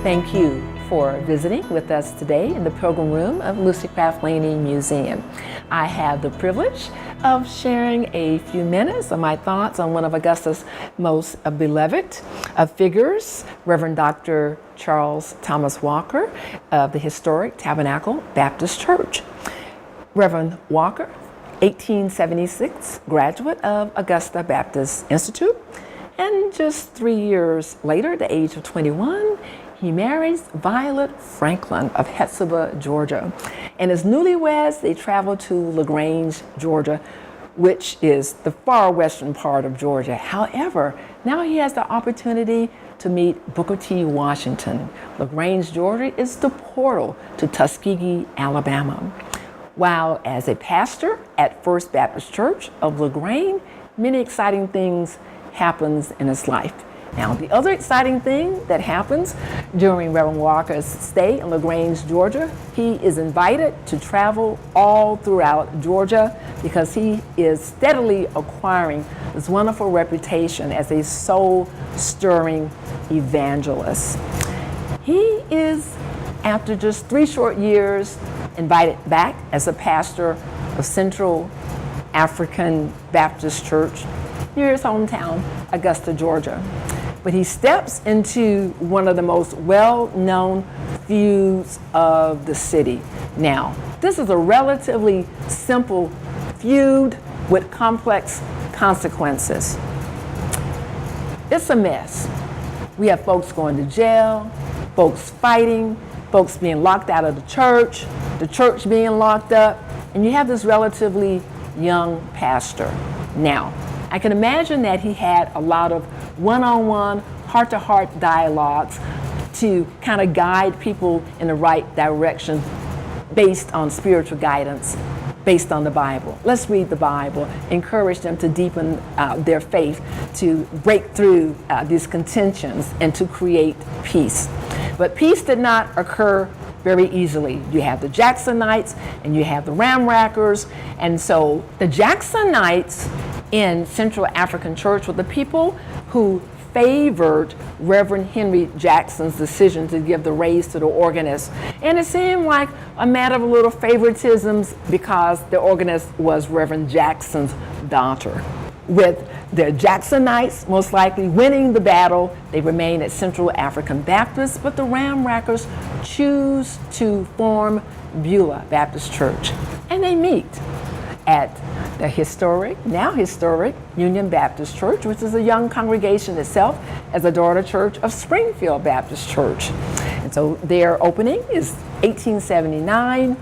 Thank you for visiting with us today in the Pilgrim Room of Lucy Craft Laney Museum. I have the privilege of sharing a few minutes of my thoughts on one of Augusta's most beloved figures, Reverend Dr. Charles Thomas Walker of the historic Tabernacle Baptist Church. Reverend Walker, 1876 graduate of Augusta Baptist Institute, and just 3 years later, at the age of 21, he marries Violet Franklin of Hetzibah, Georgia. And as newlyweds, they travel to LaGrange, Georgia, which is the far western part of Georgia. However, now he has the opportunity to meet Booker T. Washington. LaGrange, Georgia is the portal to Tuskegee, Alabama. While as a pastor at First Baptist Church of LaGrange, many exciting things happens in his life. Now, the other exciting thing that happens during Reverend Walker's stay in LaGrange, Georgia, he is invited to travel all throughout Georgia because he is steadily acquiring this wonderful reputation as a soul-stirring evangelist. He is, after just 3 short years, invited back as a pastor of Central African Baptist Church near his hometown, Augusta, Georgia. But he steps into one of the most well-known feuds of the city. Now, this is a relatively simple feud with complex consequences. It's a mess. We have folks going to jail, folks fighting, folks being locked out of the church being locked up, and you have this relatively young pastor. Now, I can imagine that he had a lot of one-on-one, heart-to-heart dialogues to kind of guide people in the right direction based on spiritual guidance, based on the Bible. Let's read the Bible, encourage them to deepen their faith, to break through these contentions, and to create peace. But peace did not occur very easily. You have the Jacksonites and you have the Ramrackers. And so the Jacksonites in Central African Church were the people who favored Reverend Henry Jackson's decision to give the raise to the organist. And it seemed like a matter of a little favoritisms because the organist was Reverend Jackson's daughter. With the Jacksonites most likely winning the battle, they remain at Central African Baptist, but the Ramrackers choose to form Beulah Baptist Church. And they meet at the now historic Union Baptist Church, which is a young congregation itself, as a daughter church of Springfield Baptist Church. And so their opening is 1879.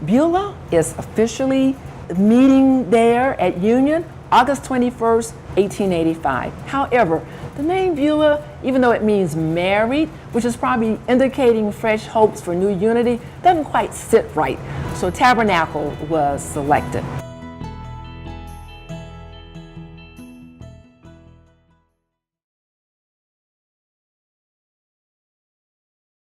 Beulah is officially meeting there at Union August 21st, 1885. However, the name Beulah, even though it means married, which is probably indicating fresh hopes for new unity, doesn't quite sit right. So Tabernacle was selected.